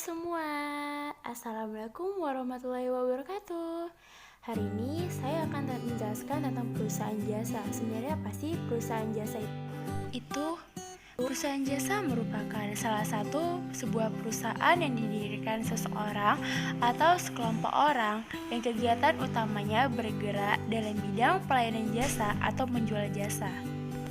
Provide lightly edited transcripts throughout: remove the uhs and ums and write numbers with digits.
semua, Assalamualaikum warahmatullahi wabarakatuh. Hari ini saya akan menjelaskan tentang perusahaan jasa. Sebenarnya apa sih perusahaan jasa itu? Perusahaan jasa merupakan salah satu sebuah perusahaan yang didirikan seseorang atau sekelompok orang yang kegiatan utamanya bergerak dalam bidang pelayanan jasa atau menjual jasa.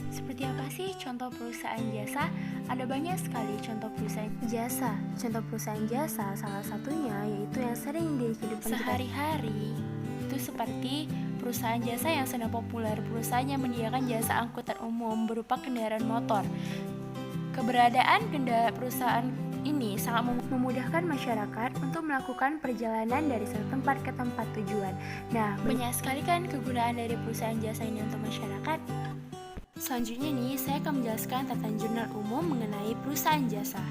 Seperti apa sih contoh perusahaan jasa? Ada banyak sekali contoh perusahaan jasa. Contoh perusahaan jasa salah satunya yaitu yang sering di kehidupan sehari-hari. Itu seperti perusahaan jasa yang sedang populer, perusahaan yang menyediakan jasa angkutan umum berupa kendaraan motor. Keberadaan perusahaan ini sangat memudahkan masyarakat untuk melakukan perjalanan dari satu tempat ke tempat tujuan. Nah, banyak sekali kan kegunaan dari perusahaan jasa ini untuk masyarakat. Selanjutnya nih, saya akan menjelaskan tentang jurnal umum mengenai perusahaan jasa.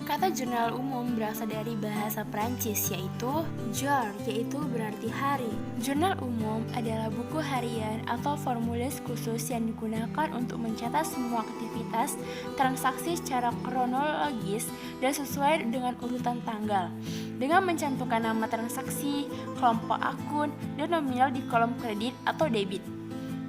Kata jurnal umum berasal dari bahasa Prancis, yaitu jour, yaitu berarti hari. Jurnal umum adalah buku harian atau formulir khusus yang digunakan untuk mencatat semua aktivitas transaksi secara kronologis dan sesuai dengan urutan tanggal, dengan mencantumkan nama transaksi, kelompok akun, dan nominal di kolom kredit atau debit.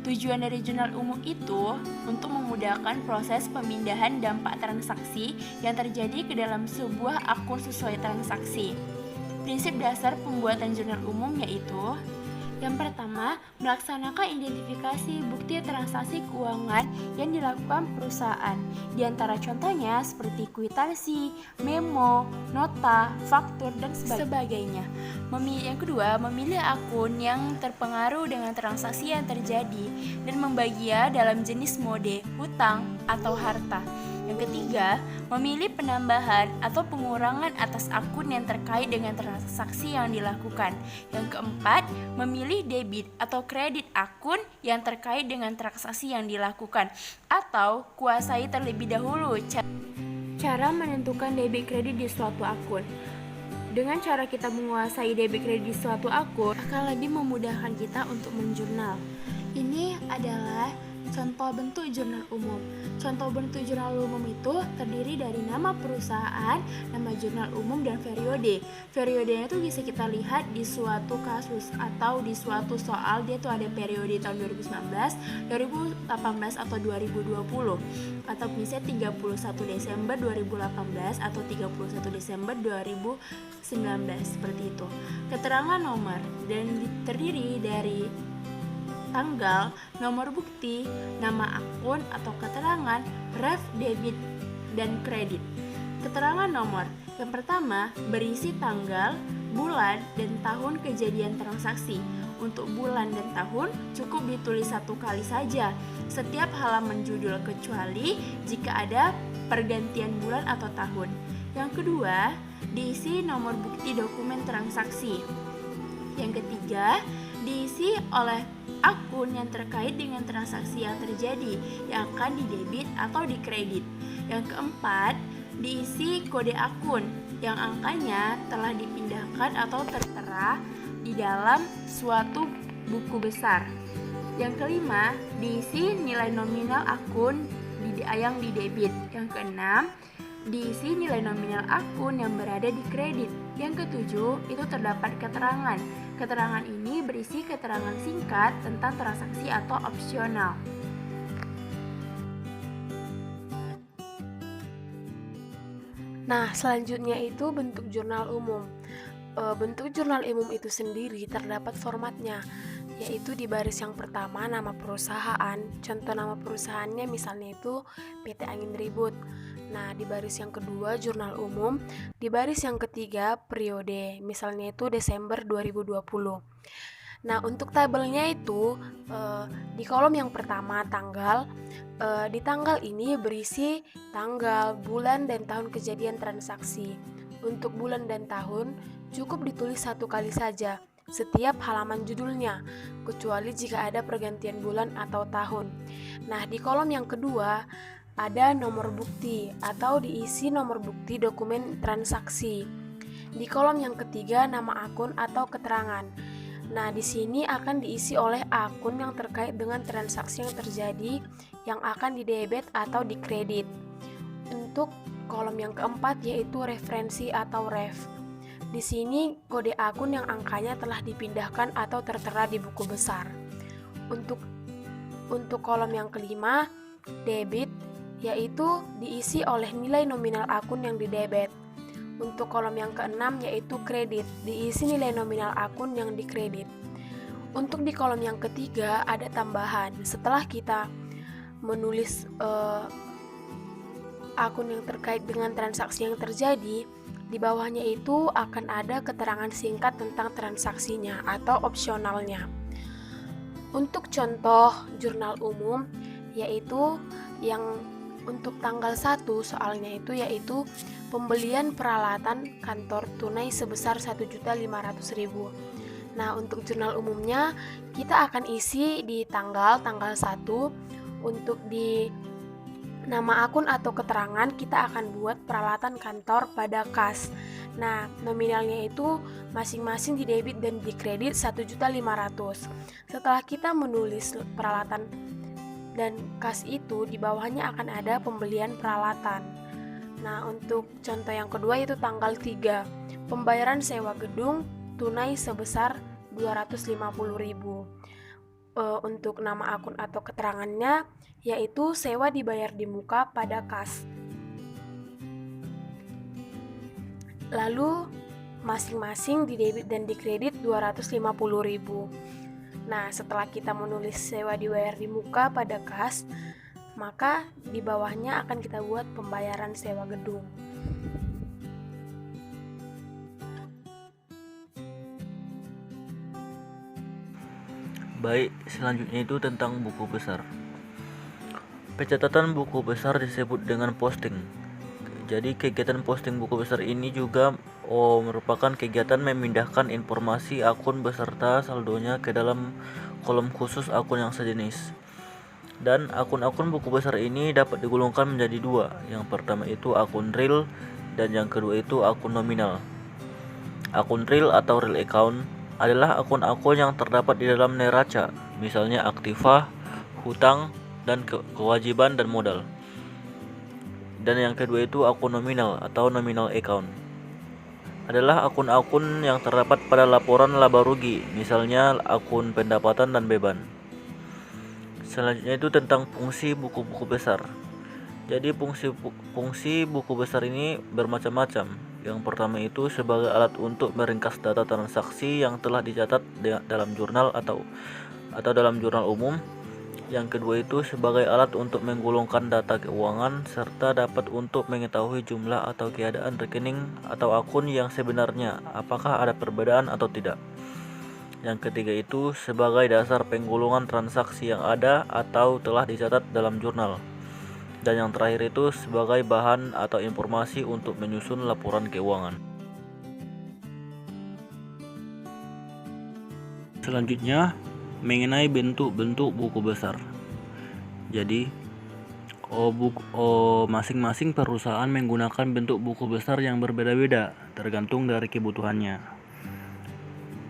Tujuan dari jurnal umum itu untuk memudahkan proses pemindahan dampak transaksi yang terjadi ke dalam sebuah akun sesuai transaksi. Prinsip dasar pembuatan jurnal umum yaitu: yang pertama, melaksanakan identifikasi bukti transaksi keuangan yang dilakukan perusahaan. Di antara contohnya seperti kwitansi, memo, nota, faktur, dan sebagainya. Yang kedua, memilih akun yang terpengaruh dengan transaksi yang terjadi dan membaginya dalam jenis mode, hutang, atau harta. Yang ketiga, memilih penambahan atau pengurangan atas akun yang terkait dengan transaksi yang dilakukan. Yang keempat, memilih debit atau kredit akun yang terkait dengan transaksi yang dilakukan, atau kuasai terlebih dahulu cara menentukan debit kredit di suatu akun. Dengan cara kita menguasai debit kredit di suatu akun, akan lebih memudahkan kita untuk menjurnal. Ini adalah contoh bentuk jurnal umum. Contoh bentuk jurnal umum itu terdiri dari nama perusahaan, nama jurnal umum, dan periode. Periodenya itu bisa kita lihat di suatu kasus atau di suatu soal. Dia tuh ada periode tahun 2019, 2018, atau 2020. Atau bisa 31 Desember 2018 atau 31 Desember 2019, seperti itu. Keterangan nomor dan terdiri dari tanggal, nomor bukti, nama akun atau keterangan, ref, debit, dan kredit. Keterangan nomor yang pertama berisi tanggal, bulan, dan tahun kejadian transaksi. Untuk bulan dan tahun cukup ditulis satu kali saja setiap halaman judul, kecuali jika ada pergantian bulan atau tahun. Yang kedua, diisi nomor bukti dokumen transaksi. Yang ketiga, diisi oleh akun yang terkait dengan transaksi yang terjadi yang akan didebit atau dikredit. Yang keempat, diisi kode akun yang angkanya telah dipindahkan atau tertera di dalam suatu buku besar. Yang kelima, diisi nilai nominal akun yang didebit. Yang keenam, diisi nilai nominal akun yang berada di kredit. Yang ketujuh, itu terdapat keterangan. Keterangan ini berisi keterangan singkat tentang transaksi atau opsional. Nah, selanjutnya itu bentuk jurnal umum. Bentuk jurnal umum itu sendiri terdapat formatnya, yaitu di baris yang pertama nama perusahaan. Contoh nama perusahaannya misalnya itu PT Angin Ribut. Nah, di baris yang kedua jurnal umum, di baris yang ketiga periode, misalnya itu Desember 2020. Nah, untuk tabelnya itu di kolom yang pertama tanggal, di tanggal ini berisi tanggal, bulan, dan tahun kejadian transaksi. Untuk bulan dan tahun cukup ditulis satu kali saja setiap halaman judulnya, kecuali jika ada pergantian bulan atau tahun. Nah, di kolom yang kedua ada nomor bukti atau diisi nomor bukti dokumen transaksi. Di kolom yang ketiga nama akun atau keterangan. Nah, di sini akan diisi oleh akun yang terkait dengan transaksi yang terjadi yang akan didebit atau dikredit. Untuk kolom yang keempat yaitu referensi atau ref. Di sini kode akun yang angkanya telah dipindahkan atau tertera di buku besar. Untuk kolom yang kelima, debit, yaitu diisi oleh nilai nominal akun yang didebet. Untuk kolom yang keenam yaitu kredit, diisi nilai nominal akun yang dikredit. Untuk di kolom yang ketiga ada tambahan. Setelah kita menulis akun yang terkait dengan transaksi yang terjadi, di bawahnya itu akan ada keterangan singkat tentang transaksinya atau opsionalnya. Untuk contoh jurnal umum, yaitu yang untuk tanggal 1 soalnya itu yaitu pembelian peralatan kantor tunai sebesar 1.500.000. Nah, untuk jurnal umumnya kita akan isi di tanggal 1. Untuk di nama akun atau keterangan kita akan buat peralatan kantor pada kas. Nah, nominalnya itu masing-masing didebit dan dikredit 1.500.000. Setelah kita menulis peralatan dan kas itu, di bawahnya akan ada pembelian peralatan. Nah, untuk contoh yang kedua yaitu tanggal 3, pembayaran sewa gedung tunai sebesar 250.000. Untuk nama akun atau keterangannya yaitu sewa dibayar di muka pada kas. Lalu masing-masing didebit dan dikredit 250.000. Nah, setelah kita menulis sewa dibayar di muka pada kas, maka di bawahnya akan kita buat pembayaran sewa gedung. Baik, selanjutnya itu tentang buku besar. Pencatatan buku besar disebut dengan posting. Jadi kegiatan posting buku besar ini juga merupakan kegiatan memindahkan informasi akun beserta saldonya ke dalam kolom khusus akun yang sejenis. Dan akun-akun buku besar ini dapat digolongkan menjadi dua. Yang pertama itu akun real dan yang kedua itu akun nominal. Akun real atau real account adalah akun-akun yang terdapat di dalam neraca, misalnya aktiva, hutang, dan kewajiban dan modal. Dan yang kedua itu akun nominal atau nominal account adalah akun-akun yang terdapat pada laporan laba rugi, misalnya akun pendapatan dan beban. Selanjutnya itu tentang fungsi buku-buku besar. Jadi fungsi buku besar ini bermacam-macam. Yang pertama itu sebagai alat untuk meringkas data transaksi yang telah dicatat dalam jurnal atau dalam jurnal umum. Yang kedua itu sebagai alat untuk menggolongkan data keuangan serta dapat untuk mengetahui jumlah atau keadaan rekening atau akun yang sebenarnya, apakah ada perbedaan atau tidak. Yang ketiga itu sebagai dasar penggolongan transaksi yang ada atau telah dicatat dalam jurnal. Dan yang terakhir itu sebagai bahan atau informasi untuk menyusun laporan keuangan. Selanjutnya, mengenai bentuk-bentuk buku besar. Jadi, masing-masing perusahaan menggunakan bentuk buku besar yang berbeda-beda tergantung dari kebutuhannya.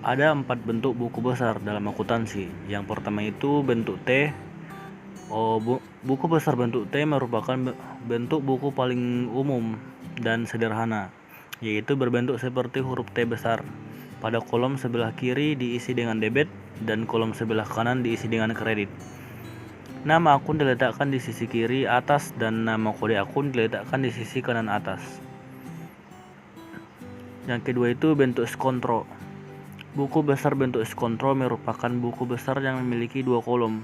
Ada 4 bentuk buku besar dalam akuntansi. Yang pertama itu bentuk T. Buku besar bentuk T merupakan bentuk buku paling umum dan sederhana, yaitu berbentuk seperti huruf T besar. Pada kolom sebelah kiri diisi dengan debit dan kolom sebelah kanan diisi dengan kredit. Nama akun diletakkan di sisi kiri atas dan nama kode akun diletakkan di sisi kanan atas. Yang kedua itu bentuk skontro. Buku besar bentuk skontro merupakan buku besar yang memiliki 2 kolom.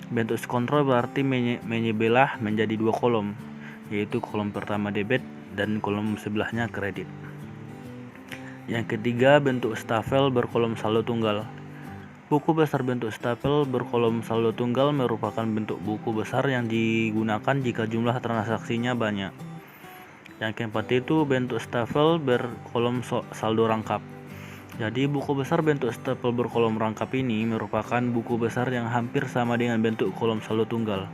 Bentuk skontro berarti menyebelah menjadi 2 kolom, yaitu kolom pertama debit dan kolom sebelahnya kredit. Yang ketiga bentuk stafel berkolom saldo tunggal. Buku besar bentuk stafel berkolom saldo tunggal merupakan bentuk buku besar yang digunakan jika jumlah transaksinya banyak. Yang keempat itu bentuk stafel berkolom saldo rangkap. Jadi buku besar bentuk stapel berkolom rangkap ini merupakan buku besar yang hampir sama dengan bentuk kolom saldo tunggal.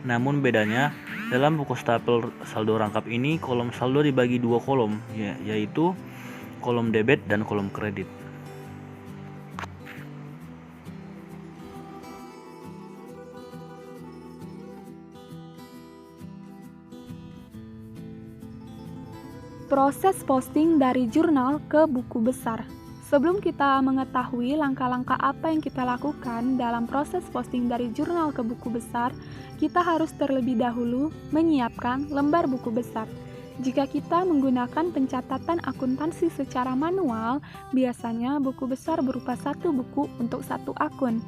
Namun bedanya, dalam buku stapel saldo rangkap ini kolom saldo dibagi 2 kolom, yaitu kolom debit dan kolom kredit. proses posting dari jurnal ke buku besar. Sebelum kita mengetahui langkah-langkah apa yang kita lakukan dalam proses posting dari jurnal ke buku besar, kita harus terlebih dahulu menyiapkan lembar buku besar. Jika kita menggunakan pencatatan akuntansi secara manual, biasanya buku besar berupa satu buku untuk satu akun.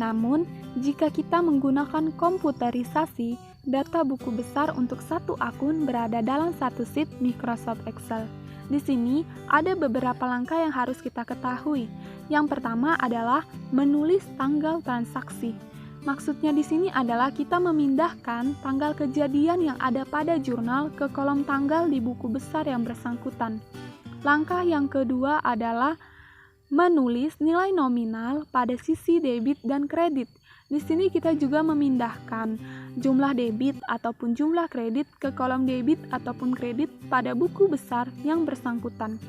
Namun, jika kita menggunakan komputerisasi, data buku besar untuk satu akun berada dalam satu sheet Microsoft Excel. Di sini ada beberapa langkah yang harus kita ketahui. Yang pertama adalah menulis tanggal transaksi. Maksudnya di sini adalah kita memindahkan tanggal kejadian yang ada pada jurnal ke kolom tanggal di buku besar yang bersangkutan. Langkah yang kedua adalah menulis nilai nominal pada sisi debit dan kredit. Di sini kita juga memindahkan jumlah debit ataupun jumlah kredit ke kolom debit ataupun kredit pada buku besar yang bersangkutan.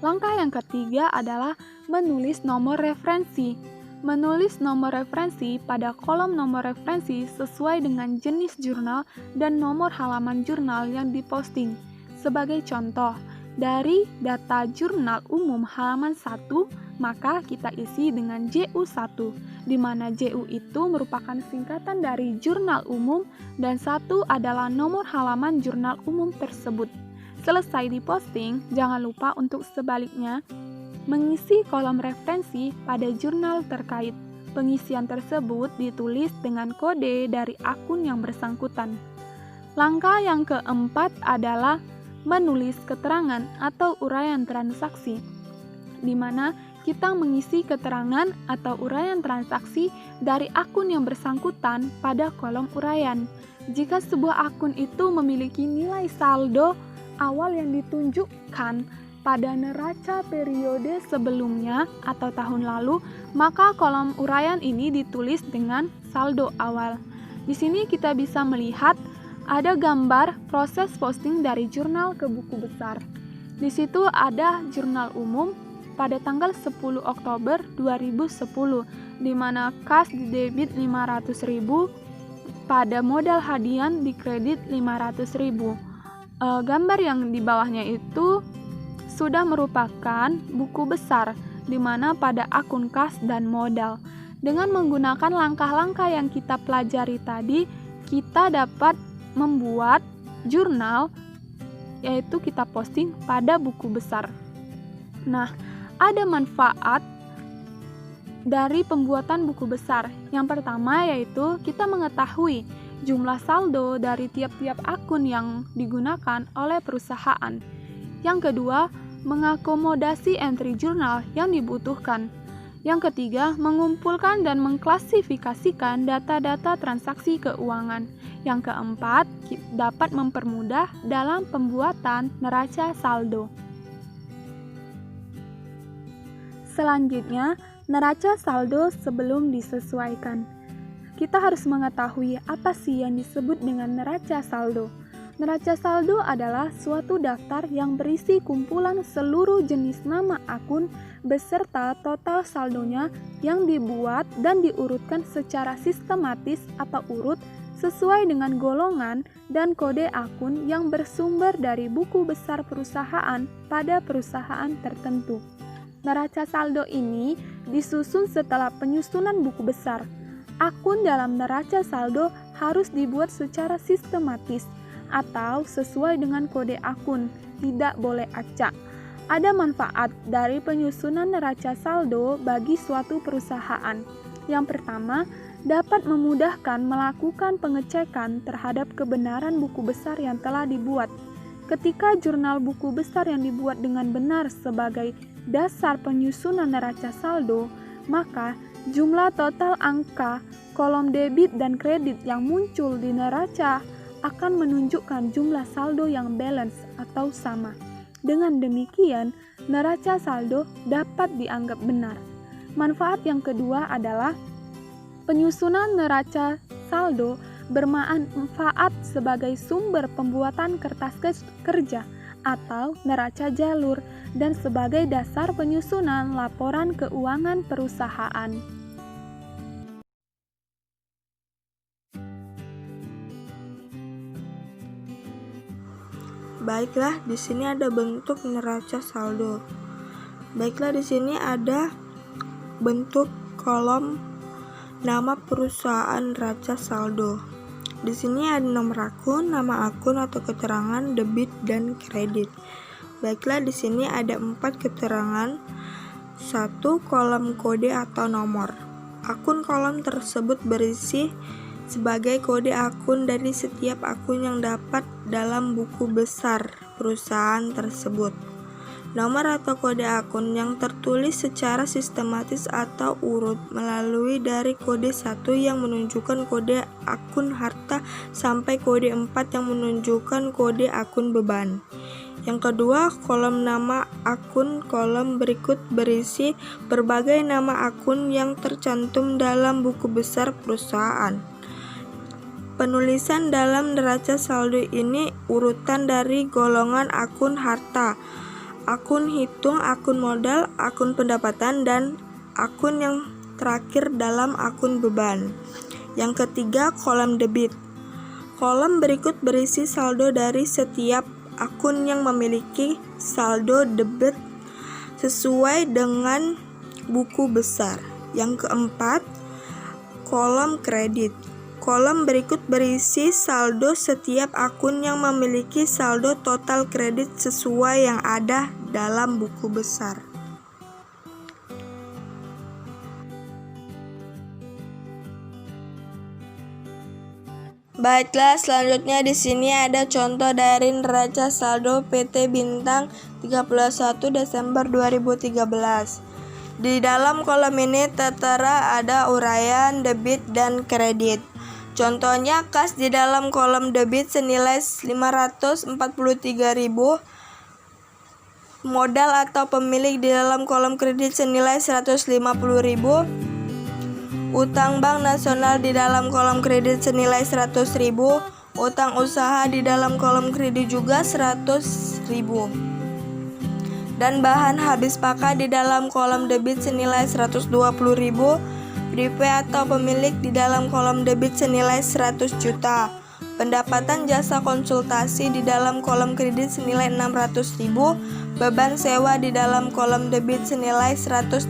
Langkah yang ketiga adalah menulis nomor referensi. Menulis nomor referensi pada kolom nomor referensi sesuai dengan jenis jurnal dan nomor halaman jurnal yang diposting. Sebagai contoh, dari data jurnal umum halaman 1, maka kita isi dengan JU1, di mana JU itu merupakan singkatan dari jurnal umum dan 1 adalah nomor halaman jurnal umum tersebut. Selesai diposting, jangan lupa untuk sebaliknya mengisi kolom referensi pada jurnal terkait. Pengisian tersebut ditulis dengan kode dari akun yang bersangkutan. Langkah yang keempat adalah menulis keterangan atau uraian transaksi, di mana kita mengisi keterangan atau uraian transaksi dari akun yang bersangkutan pada kolom uraian. Jika sebuah akun itu memiliki nilai saldo awal yang ditunjukkan pada neraca periode sebelumnya atau tahun lalu, maka kolom uraian ini ditulis dengan saldo awal. Di sini kita bisa melihat ada gambar proses posting dari jurnal ke buku besar. Di situ ada jurnal umum pada tanggal 10 Oktober 2010, di mana kas di debit 500.000, pada modal hadiah di kredit 500.000. Gambar yang di bawahnya itu sudah merupakan buku besar, di mana pada akun kas dan modal. Dengan menggunakan langkah-langkah yang kita pelajari tadi, kita dapat membuat jurnal, yaitu kita posting pada buku besar. Nah, ada manfaat dari pembuatan buku besar. Yang pertama yaitu kita mengetahui jumlah saldo dari tiap-tiap akun yang digunakan oleh perusahaan. Yang kedua, mengakomodasi entry jurnal yang dibutuhkan. Yang ketiga, mengumpulkan dan mengklasifikasikan data-data transaksi keuangan. Yang keempat, dapat mempermudah dalam pembuatan neraca saldo. Selanjutnya, neraca saldo sebelum disesuaikan. Kita harus mengetahui apa sih yang disebut dengan neraca saldo. Neraca saldo adalah suatu daftar yang berisi kumpulan seluruh jenis nama akun beserta total saldonya yang dibuat dan diurutkan secara sistematis atau urut sesuai dengan golongan dan kode akun yang bersumber dari buku besar perusahaan pada perusahaan tertentu. Neraca saldo ini disusun setelah penyusunan buku besar. Akun dalam neraca saldo harus dibuat secara sistematis atau sesuai dengan kode akun, tidak boleh acak. Ada manfaat dari penyusunan neraca saldo bagi suatu perusahaan. Yang pertama, dapat memudahkan melakukan pengecekan terhadap kebenaran buku besar yang telah dibuat. Ketika jurnal buku besar yang dibuat dengan benar sebagai dasar penyusunan neraca saldo, maka jumlah total angka kolom debit dan kredit yang muncul di neraca akan menunjukkan jumlah saldo yang balance atau sama. Dengan demikian, neraca saldo dapat dianggap benar. Manfaat yang kedua adalah penyusunan neraca saldo bermanfaat sebagai sumber pembuatan kertas kerja atau neraca jalur dan sebagai dasar penyusunan laporan keuangan perusahaan. Baiklah, di sini ada bentuk neraca saldo. Baiklah, di sini ada bentuk kolom nama perusahaan neraca saldo. Di sini ada nomor akun, nama akun atau keterangan debit dan kredit. Baiklah, di sini ada 4 keterangan. 1. Kolom kode atau nomor. Akun kolom tersebut berisi sebagai kode akun dari setiap akun yang dapat dalam buku besar perusahaan tersebut. Nomor atau kode akun yang tertulis secara sistematis atau urut melalui dari kode 1 yang menunjukkan kode akun harta sampai kode 4 yang menunjukkan kode akun beban. Yang kedua, kolom nama akun. Kolom berikut berisi berbagai nama akun yang tercantum dalam buku besar perusahaan. Penulisan dalam neraca saldo ini urutan dari golongan akun harta, akun hitung, akun modal, akun pendapatan, dan akun yang terakhir dalam akun beban. Yang ketiga, kolom debit. Kolom berikut berisi saldo dari setiap akun yang memiliki saldo debit sesuai dengan buku besar. Yang keempat, kolom kredit. Kolom berikut berisi saldo setiap akun yang memiliki saldo total kredit sesuai yang ada dalam buku besar. Baiklah, selanjutnya di sini ada contoh dari neraca saldo PT Bintang 31 Desember 2013. Di dalam kolom ini tertera ada uraian debit dan kredit. Contohnya, kas di dalam kolom debit senilai 543.000, modal atau pemilik di dalam kolom kredit senilai 150.000, utang bank nasional di dalam kolom kredit senilai 100.000, utang usaha di dalam kolom kredit juga 100.000, dan bahan habis pakai di dalam kolom debit senilai 120.000, DP atau pemilik di dalam kolom debit senilai 100 juta, pendapatan jasa konsultasi di dalam kolom kredit senilai 600.000, beban sewa di dalam kolom debit senilai 130.000,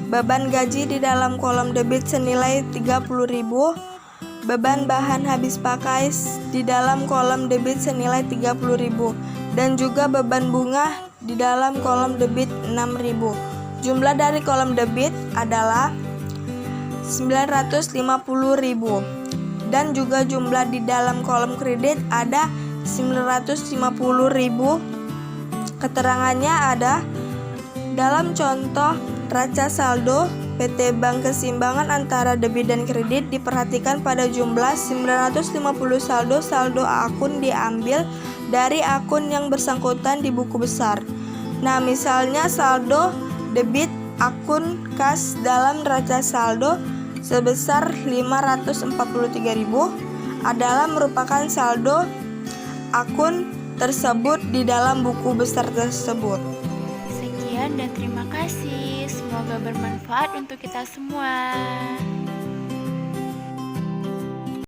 beban gaji di dalam kolom debit senilai 30.000, beban bahan habis pakai di dalam kolom debit senilai 30.000, dan juga beban bunga di dalam kolom debit 6.000. Jumlah dari kolom debit adalah 950.000, dan juga jumlah di dalam kolom kredit ada 950.000. Keterangannya ada dalam contoh neraca saldo PT Bank keseimbangan antara debit dan kredit diperhatikan pada jumlah 950 saldo akun diambil dari akun yang bersangkutan di buku besar. Nah, misalnya saldo debit akun kas dalam neraca saldo sebesar 543.000 adalah merupakan saldo akun tersebut di dalam buku besar tersebut. Sekian dan terima kasih. Semoga bermanfaat untuk kita semua.